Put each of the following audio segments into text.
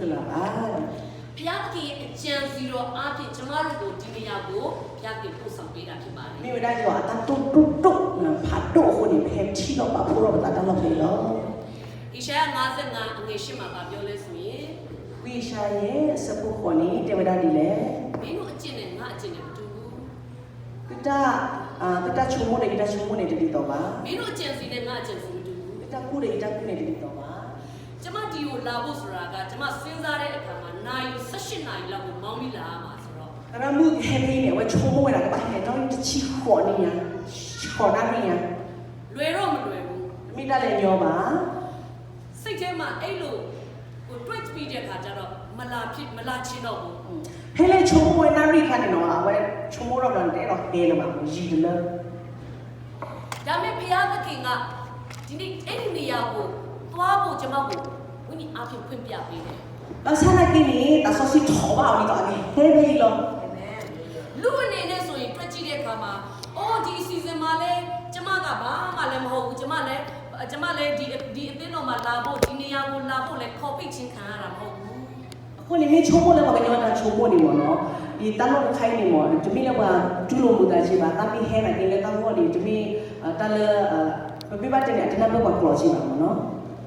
ကလာပါဘုရားသခင်ရဲ့အကြံစီတော်အားဖြင့်ကျမတို့ကိုဒီနေရာကိုဘုရားသခင်ပို့ဆောင်ပေးတာဖြစ်ပါတယ်မိမဒါကြောအတတုတုတုဖတ်တော့ဟိုနေဖဲချီတော့ပါဖို့တော့တာတော့ဖေလောဣရှာယ55အငယ်8မှာပြောလဲဆိုရင်ဝိရှာရဲ့စပုခေါ်နေတေဝဒဒီလေမင်းတို့အကျင့်နဲ့ငါအကျင့်နဲ့မတူဘူးပတာချုံမိုးနဲ့ချုံမိုးနဲ့တည်တော့ပါမင်းတို့အကျင့်စီနဲ့ငါအကျင့်စီမတူဘူးပတာကူနဲ့ကူနဲ့တည်တော့ပါကျမဒီကိုလာဖို့ဆိုတာကကျမစဉ်းစားတဲ့အခါမှာနိုင်18နိုင်လောက်ကိုမောင်းပြီးလာရမှာဆိုတော့ရမှုဟဲဖေးနဲ့ဝချုံမိုးဝဲတာကပါဟဲတော့တချီခေါ်နေရခေါ်တာနေရလွယ်တော့မလွယ်ဘူးမိတာလည်းညောပါစိတ်ထဲမှာအဲ့လိုကိုတွက်ပြီးတဲ့အခါကျတော့မလာချင်းတော့ဘူးဟဲလေချုံမိုးဝဲနာရီခါနေတော့အဝဲချုံမိုးတော့တယ်တော့ဟဲလမှာရီတယ်လို့ဒါပေမဲ့ဘုရားသခင်ကဒီနေ့အဲ့ဒီနေရာကိုသွားဖို့ကျမကိုဝိညာဉ်အားဖြင့်ဖွင့်ပြပေးတယ်။ဆန္ဒကိနေတဆောစီထောပါဦးတော့ဟဲဖေးလို့လူအနေနဲ့ဆိုရင်တွက်ကြည့်တဲ့အခါမှာအော်ဒီ season မှာလဲကျမကဘာမှလည်းမဟုတ်ဘူးကျမလည်းဒီအသင်းတော်မှာလာဖို့ဒီနေရာကိုလာဖို့လဲခေါ်ပိတ်ချင်းခံရတာမဟုတ်ဘူးအခုနေမချုံမိုးလည်းမကညောတာချုံမိုးနေမော်နော်ဒီတန်းလို့ခိုင်းနေမော်တမီလည်းကဒူလိုမူတာရှိပါတမီဟဲနိုင်တယ်တန်းလို့ဒီတမီတန်းလည်းပြပတဲ့အနေနဲ့တော့ကလောရှိပါမော်နော်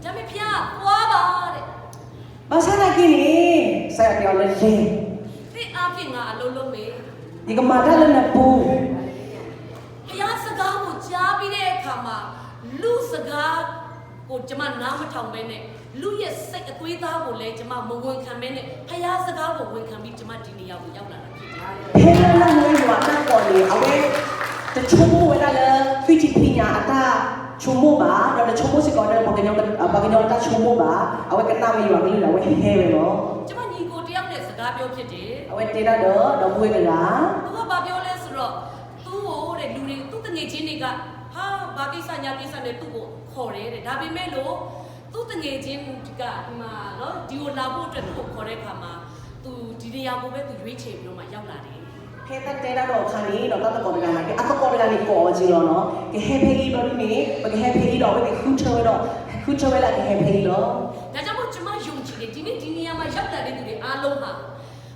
ဒါပေမဲ့ဖျားသွားပါတဲ့ဘာဆန္ဒကိနေဆက်ပြောလဲလေဒီအားဖြင့်ငါအလုံးလုံးမေဒီကမာတာလည်းနဲ့ပူဖျားစကားကိုကြားပြီးတဲ့အခါမှာလူစကားကိုကျမနားမထောင်ပဲနဲ့လူရဲ့စိတ်အသွေးသားကိုလည်းကျမမဝန်ခံပဲနဲ့ဖျားစကားကိုဝန်ခံပြီးကျမဒီနေရာကိုရောက်လာတာဖြစ်တယ်ဟဲလာငွေရွာတာပေါ်လေအဝဲတချုံမိုးဝဲလာလေဖီတီပညာအတာချုံမိုးပါတော့ချုံမိုးစကောတော့ဘာကညောတာချုံမိုးပါအဝဲကနာဝဲရွာကလေးလာဝဲဟဲပဲနော်ကျမညီကိုတယောက်နဲ့စကားပြောဖြစ်တယ်အဝဲတေတာတော့ဘွေးကလားသူကဘာပြောလဲဆိုတော့သူ့ကိုတဲ့လူတွေသူ့တငယ်ချင်းတွေကဟာဘာကိစ္စညာကိစ္စနဲ့သူ့ကိုခေါ်တယ်တဲ့ဒါပေမဲ့လို့သူ့တငယ်ချင်းကဒီမှာနော်ဒီကိုလာဖို့အတွက်သူ့ကိုခေါ်တဲ့အခါမှာသူဒီနေရာကိုပဲသူရွေးချယ်ပြီးတော့မှရောက်လာတယ်ခဲတက်တဲတော့ခါနေတော့တတ်ကော်တကန်လာကအတကော်တကန်လေးပေါ်ကြည့်တော့နော်ကဟဲဖေးလေးတော့နေဘကဟဲဖေးလေးတော့ဘယ်ခုချဝဲလာကဟဲဖေးလေးတော့ဒါကြောင့်မို့ကျွန်မယုံကြည်တယ်ဒီနေ့ဒီနေရာမှာရောက်လာတဲ့သူတွေအားလုံးဟာ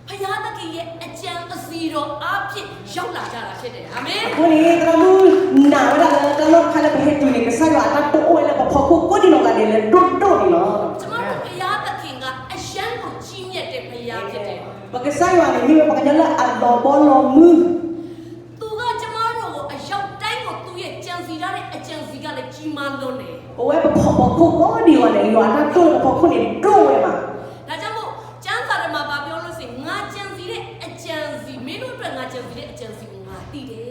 ဖယားသခင်ရဲ့အကြံအစီတော်အားဖြင့်ရောက်လာကြတာဖြစ်တယ်အာမင်ကိုနေတမူနာဝလာတလောခါလည်းဘယ်တူနေကစားရတာတော့ဝဲလည်းဖို့ကိုဒီလောကလည်းတို့နေလို့ကျွန်မတို့ဖယားသခင်ကအရှမ်းကိုကြီးမြတ်တဲ့ဖယားဖြစ်တယ်ဘကစားရနေပြီဘကညလာအတော်ဘောလုံးမူသူကကျွန်မတို့ကိုအရောက်တိုင်းကိုသူ့ရဲ့ကြံစီထားတဲ့အကြံစီကလည်းကြီးမားလွန်းတယ်ဘဝဘဖို့ကိုဒီဝလည်းရွာတာတို့ဖို့ခုနေတို့ဝဲမှာဒါကြောင့်မို့ကျမ်းစာထဲမှာပြောလို့ဆိုရင်ငါကြံစီတဲ့အကြံစီမင်းတို့အတွက်ငါကြံစီတဲ့အကြံစီကိုငါသိတယ်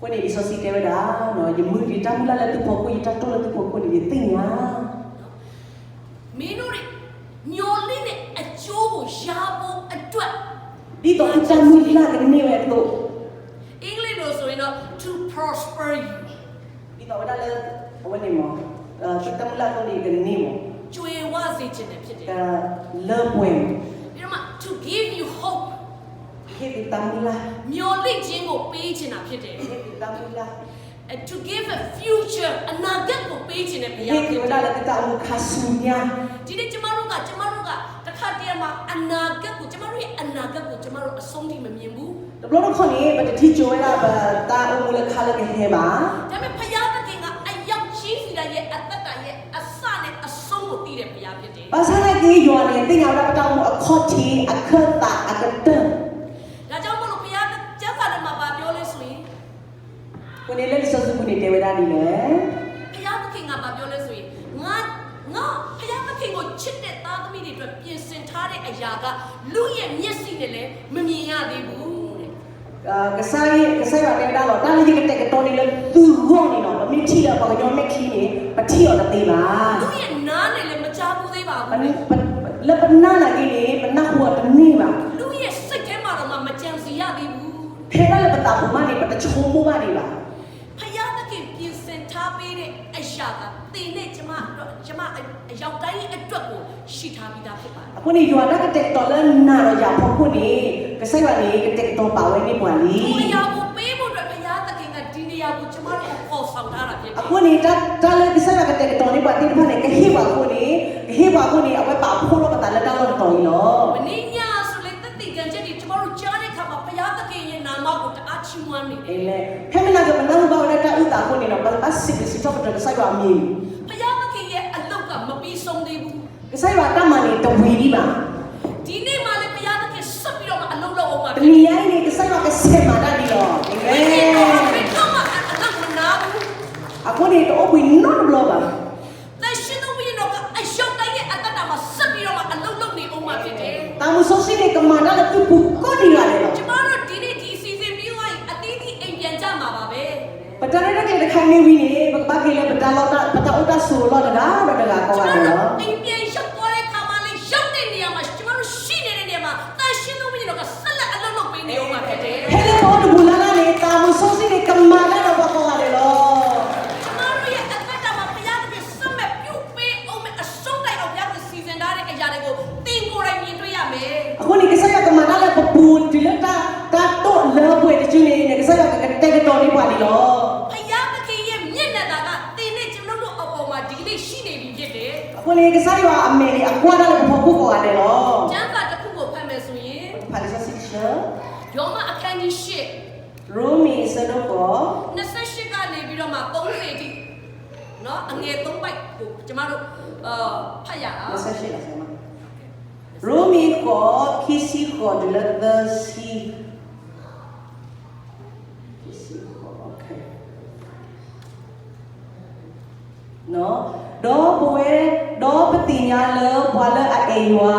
ကိုနေဒီဆိုစီတဲဝဒါနော်ယမှုဒီတမ်းလာလည်းသူဖို့ကိုယတတော်လည်းသူဖို့ကိုနေသိညာမင်းတို့ညော်လင်းတဲ့အကျိုးကိုရဖို့အတွက်ဒီတော့အချမ်းမူလာကနေဝဲတော့အင်္ဂလိပ်လိုဆိုရင်တော့ to prosper you ဒီတော့ဒါလည်းဝဲနေမောစတမလာတော့နေကနေမောကျွေဝစေခြင်းနဲ့ဖြစ်တယ်လေပွင့်ပြီးတော့မှ to give you hope ဟေဒီတမ်လာမျော်လင့်ခြင်းကိုပေးခြင်းတာဖြစ်တယ်ဟေဒီတမ်လာ to give a future အနာဂတ်ကိုပေးခြင်းနဲ့ဘုရားဖြစ်တယ်ဒါလည်းတာခါဆူညာဒီနေ့ကျမတို့ကတခါတည်းမှာအနာဂတ်ကိုကျမတို့ရဲ့အနာဂတ်ကိုကျမတို့အဆုံးထိမမြင်ဘူးဘလို့တော့ခေါနေဘတ်တီချိုလာဘာတာအမူလခါလကဟဲပါဒါပေမဲ့ဘုရားသခင်ကအရောက်ကြီးစီတဲ့ရဲ့အသက်တာရဲ့အစနဲ့အဆုံးကိုသိတဲ့ဘုရားဖြစ်တယ်ဘာသာနဲ့ကြီးရွာနေတင်ရောက်တော့အခေါ်တီအခတ်တာအကတန်ဒါကြောင့်မလို့ဘုရားကျမ်းစာထဲမှာပြောလဲဆိုရင်ကိုနေလက်စောစုကိုနေတေဝဒနီလေဘုရားသခင်ကပြောလဲဆိုရင်ငါဘုရားသခင်ကိုချစ်တဲ့သားသမီးတွေအတွက်ပြင်ဆင်ထားတဲ့အရာကလူရဲ့မျက်စိနဲ့လည်းမမြင်ရသေးဘူးတဲ့ကစားရတဲ့တော့တာလီကတက်တော်နေလေသူရောနေတော့မင်းချီတော့ဘာကြောင့်မခီးနေပတိရောတေးပါလူရဲ့နားနဲ့လည်းမကြားဘူးသေးပါဘူးလက်ပနာလာကြီးနေပနဟောတနေပါလူရဲ့စိတ်ထဲမှာတော့မကြံစီရသေးဘူးထဲကလည်းပတာဘူးမနေပတချုံမိုးပါနေပါဖယားသခင်ပြင်ဆင်ထားပေးတဲ့အရာကတင်နဲ့ကျမအရောက်တိုင်းအတွက်ကိုရှိထားပြီးသားဖြစ်ပါတယ်အခုနေရွာကတက်တော်လဲနာတော့ရဖို့ခုနေကဆိုင်ရနေကတက်တော်ပါဝဲနေပွားလီဒီနေရာကိုပေးဖို့အတွက်ဖယားသခင်ကဒီနေရာကိုကျမတို့ခေါ်ဆောင်ထားတာဖြစ် အခုနေတာလေဒီစားရတဲ့တော်နေပါတိဖာနေကဟိပါအခုနေအဝဲပါဖို့တော့တာလက်တော့တော်ကြီးနော် မင်းညာဆိုလေတက်တိကန်ချက်ဒီကျမတို့ကြားတဲ့ခါမှာဘုရားသခင်ရဲ့နာမကိုတအားချီးမွမ်းနေတယ် အေးလေဖဲမနာကမနာဘောနဲ့တာဥတာခုနေတော့ဘာစစ်တော့တဲ့ဆိုင်ပါမီ ဘုရားသခင်ရဲ့အလောက်ကမပြီးဆုံးသေးဘူး ဒီဆိုင်ပါတမန်နေတဝီဒီပါ ဒီနေ့မှလည်းဘုရားသခင်ဆက်ပြီးတော့အလုပ်လုပ်အောင်ပါ တမီရိုင်းနေဒီဆိုင်ပါကစက်မှာတတ်ပြီးတော့ ဘယ်တော့မှအလုပ်မနာဘူး အခုနေတော့ဝီနော်ဘလောပါ แต่ရှင်တို့ဘုရားကအယုတ်တိုင်းရဲ့အတ္တမှာဆက်ပြီးတော့အလုပ်လုပ်နေအောင်ပါဖြစ်တယ် တာမဆိုစီနေကမာနာလည်းသူပုကိုဒီရတယ်နော် ကျမတို့ဒီနေ့ဒီစီစဉ်ပြီးသွားရင်အတီးတီအိမ်ပြန်ကြမှာပါပဲ ပတရတဲ့ခိုင်နေဝီနေဘာကေလေပတလောတာပတအိုတာဆူလောတကားတော့တကားကော ကျ င်း မ တယ် တို့ နော် အိမ်ပြန်ရောက်သွားတဲ့ခါမှလည်းရောက်တဲ့နေရာမှာကျမတို့ရှိနေတဲ့နေရာမှာแต่ရှင်တို့ဘုရားကဆက်လက်အလုပ်လုပ်ပေးနေအောင်ပါဖြစ်တယ် ဟဲလေဘောဒဘူလာလာနေတာမဆိုစီနေကမာနာတော့ဘာကောင်းရတယ်နော် ကျမတို့ရဲ့အသက်တာမှာဘုရားသခင်ဆက်မဲ့ပြုပေးအောင်မဲ့အဆုံးတိုင်အောင်ဘုရားသခင်စီစဉ်ထားတဲ့အရာတွေကိုသင်ကိုယ်တိုင်မြင်တွေ့ရမယ် အခုနေကစားရကမာနာလည်းပပူဒီလက်တာလောပွေတချူနေနေကစားရကတဲ့ကတော်လေးပါဒီလော ဘုရားသခင်ရဲ့မျက်နှာသာကသင်နဲ့ကျွန်တော်တို့အပေါ်မှာဒီနေ့ရှိနေပြီဖြစ်တယ် အခုနေကစားရအမေလေးအကွာလည်းပပူကောရတယ်နော် ကျမ်းစာတစ်ခုကိုဖတ်မယ်ဆိုရင် ဖာလီဆာစီချာ ယောမအခန်းကြီး၈ ရူမီစတော့ကို 28ကနေပြီးတော့မှ30အထိเนาะအငယ်3ပိုက်ကိုကျမတို့ဖတ်ရအောင် မဆက်ရှိလားဆရာမရူမီကိုခီစီကိုဒီလက်ဒစီခီစီကိုโอเคနော်ဒေါ်ပွဲဒေါ်ပတိညာလေဘွာလအေယွာ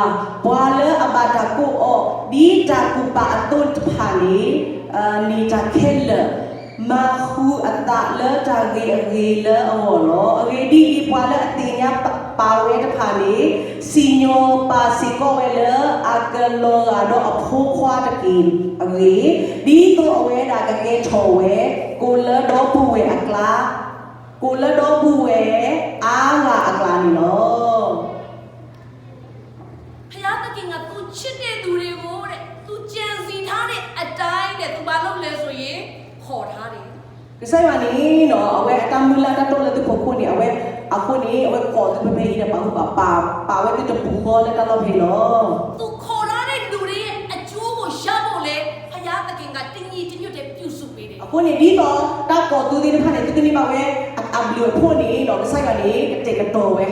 ဘွာလအဘတာကိုအောဒီတာကူပါအတုတ်ဖာလီနီတာခဲလမာခူအတာလေတာဂေအဂေလအောလောအဂေဒီဘွာလအတိညာပါဝဲတဖာလီစီညိုပါစီကိုဝဲလအကလောတော့အဖိုးခွာတကီအဂေဒီတော့အဝဲတာကကဲထော်ဝဲကိုလတော့ပူဝဲအကလာကိုလတော့ဘူးဝဲအားငါအကလာနီနော် ဘုရားသခင်ကသူချစ်တဲ့သူတွေကိုတဲ့သူကြံစီထားတဲ့အတိုင်းတဲ့သူမလုပ်လဲဆိုရင်ခေါ်ထားတယ် ကစားရနီနော်အဝဲအတမူလာတတော်လည်းသူဖို့နေအဝဲအခုနေအဝဲပေါ်သူပဲရပါဘူးပါဝဲတူပူခေါ်လည်းတော်ဖေနော် သူခေါ်ထားတဲ့လူတွေရဲ့အကျိုးကိုရဖို့လဲဘုရားသခင်ကတညီတညွတ်တဲ့ပြုစုပေးတယ် အခုနေဒီတော့တောက်ပေါ်သူဒီဖာနေသူဒီပါဝဲအဘလူဖို့နေနော်ကစားရနီတေကတော်ဝဲ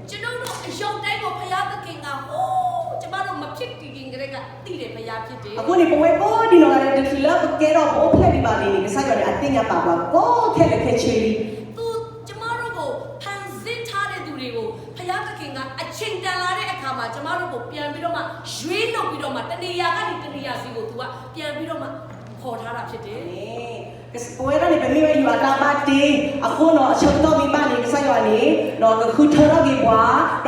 ကျွန်တော်တို့အယုံတိုင်းကိုဘုရားသခင်ကဟိုးကျမတို့မဖြစ်တည်ခင်ကလေးကတည်တယ်ဘုရားဖြစ်တယ် အခုနေပွဲကိုဒီနော်လည်းဒီလောကဲတော့ဘိုးဖက်ဒီပါနေကစားရနီအတင်ရပါပါကိုခဲလက်ခဲချီလီ သူကျမတို့ကိုဖန်ဆင်းထားတဲ့သူတွေကိုဘုရားသခင်ကအချိန်တန်လာတဲ့အခါမှာကျမတို့ကိုပြန်ပြီးတော့မှရွေးလုပ်ပြီးတော့မှတနေရာကနေတနေရာစီကိုသူကပြန်ပြီးတော့မှခေါ်ထားတာဖြစ်တယ် ကစပွဲရနေပဲမိမယူတာပါတီအခုတော့အချုပ်တော့မိပါနေကစားရနေတော့ခုထရပြီကွာ